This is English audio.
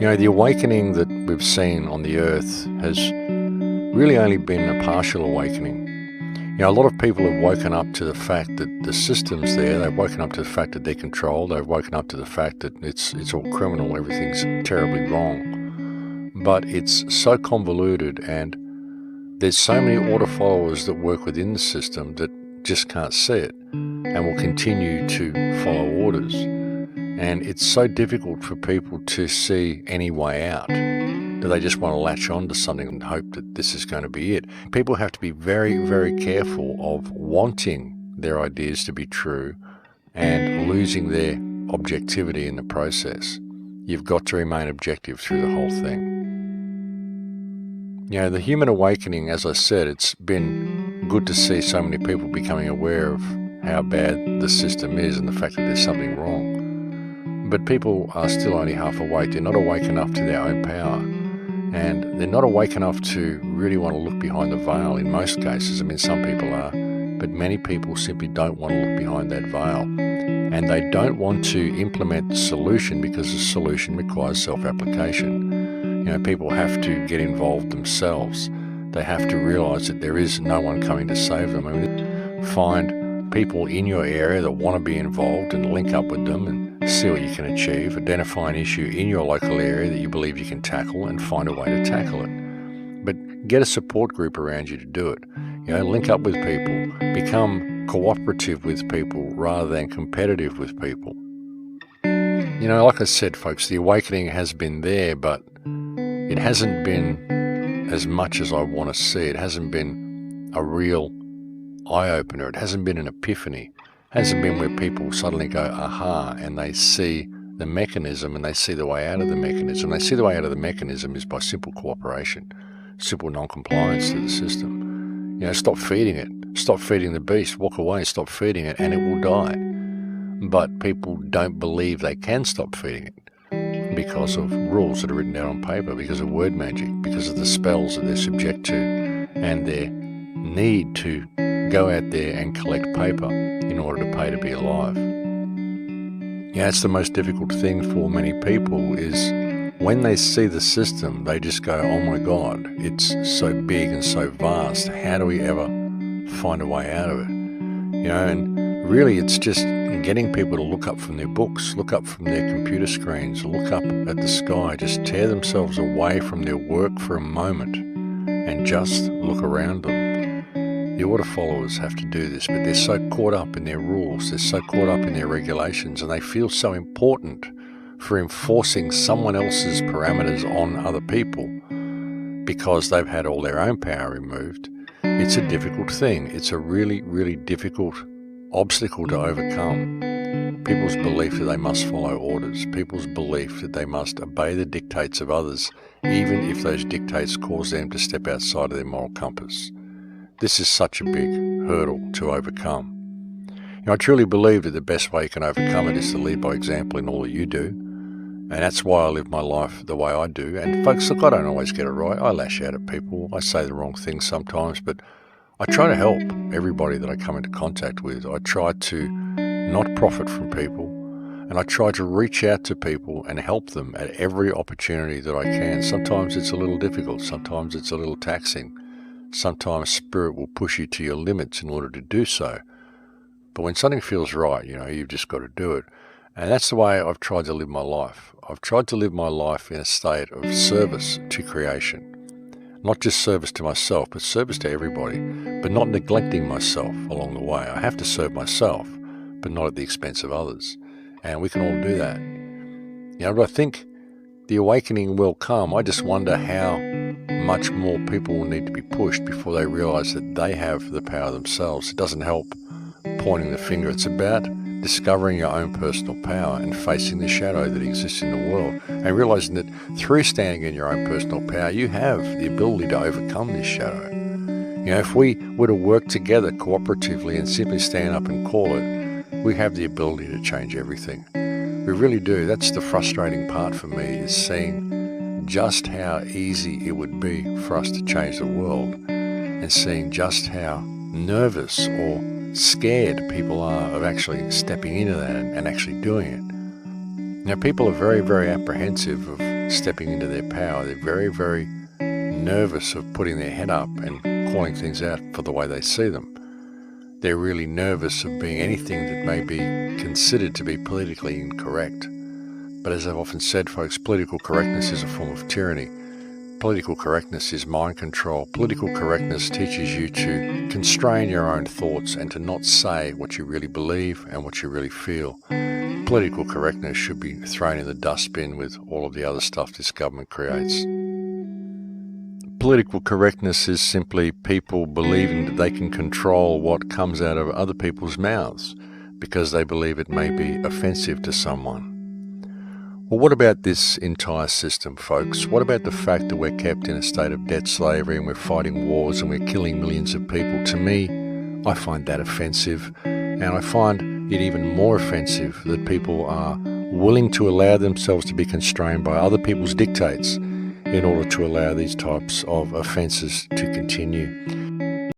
The awakening that we've seen on the earth has really only been a partial awakening. A lot of people have woken up to the fact that the system's there. They've woken up to the fact that they're controlled. They've woken up to the fact that it's all criminal. Everything's terribly wrong. But it's so convoluted, and there's so many order followers that work within the system that just can't see it and will continue to follow orders. And it's so difficult for people to see any way out. Do they just want to latch on to something and hope that this is going to be it? People have to be very, very careful of wanting their ideas to be true and losing their objectivity in the process. You've got to remain objective through the whole thing. The human awakening, as I said, it's been good to see so many people becoming aware of how bad the system is and the fact that there's something wrong. But people are still only half awake. They're not awake enough to their own power. And they're not awake enough to really want to look behind the veil in most cases. Some people are, but many people simply don't want to look behind that veil. And they don't want to implement the solution because the solution requires self-application. People have to get involved themselves. They have to realize that there is no one coming to save them. Find people in your area that want to be involved and link up with them and see what you can achieve. Identify an issue in your local area that you believe you can tackle and find a way to tackle it. But get a support group around you to do it. Link up with people. Become cooperative with people rather than competitive with people. Like I said, folks, the awakening has been there, but it hasn't been as much as I want to see. It hasn't been a real eye-opener. It hasn't been an epiphany. It hasn't been where people suddenly go, aha, and they see the mechanism and they see the way out of the mechanism. They see the way out of the mechanism is by simple cooperation, simple non-compliance to the system. Stop feeding it. Stop feeding the beast. Walk away, stop feeding it, and it will die. But people don't believe they can stop feeding it because of rules that are written down on paper, because of word magic, because of the spells that they're subject to, and their need to go out there and collect paper in order to pay to be alive. It's the most difficult thing for many people is when they see the system, they just go, oh my God, it's so big and so vast. How do we ever find a way out of it? And really it's just getting people to look up from their books, look up from their computer screens, look up at the sky, just tear themselves away from their work for a moment and just look around them. The order followers have to do this, but they're so caught up in their rules, they're so caught up in their regulations, and they feel so important for enforcing someone else's parameters on other people because they've had all their own power removed. It's a difficult thing. It's a really, really difficult obstacle to overcome. People's belief that they must follow orders, people's belief that they must obey the dictates of others, even if those dictates cause them to step outside of their moral compass. This is such a big hurdle to overcome. I truly believe that the best way you can overcome it is to lead by example in all that you do. And that's why I live my life the way I do. And folks, look, I don't always get it right. I lash out at people. I say the wrong things sometimes, but I try to help everybody that I come into contact with. I try to not profit from people, and I try to reach out to people and help them at every opportunity that I can. Sometimes it's a little difficult. Sometimes it's a little taxing. Sometimes spirit will push you to your limits in order to do so. But when something feels right, you've just got to do it. And that's the way I've tried to live my life. I've tried to live my life in a state of service to creation. Not just service to myself, but service to everybody, but not neglecting myself along the way. I have to serve myself, but not at the expense of others. And we can all do that. But I think the awakening will come. I just wonder how much more people will need to be pushed before they realize that they have the power themselves. It doesn't help pointing the finger. It's about discovering your own personal power and facing the shadow that exists in the world, and realizing that through standing in your own personal power, you have the ability to overcome this shadow. If we were to work together cooperatively and simply stand up and call it, we have the ability to change everything. We really do. That's the frustrating part for me, is seeing just how easy it would be for us to change the world, and seeing just how nervous or scared people are of actually stepping into that and actually doing it. People are very, very apprehensive of stepping into their power. They're very, very nervous of putting their head up and calling things out for the way they see them. They're really nervous of being anything that may be considered to be politically incorrect. But as I've often said, folks, political correctness is a form of tyranny. Political correctness is mind control. Political correctness teaches you to constrain your own thoughts and to not say what you really believe and what you really feel. Political correctness should be thrown in the dustbin with all of the other stuff this government creates. Political correctness is simply people believing that they can control what comes out of other people's mouths because they believe it may be offensive to someone. Well, what about this entire system, folks? What about the fact that we're kept in a state of debt slavery and we're fighting wars and we're killing millions of people? To me, I find that offensive, and I find it even more offensive that people are willing to allow themselves to be constrained by other people's dictates in order to allow these types of offences to continue.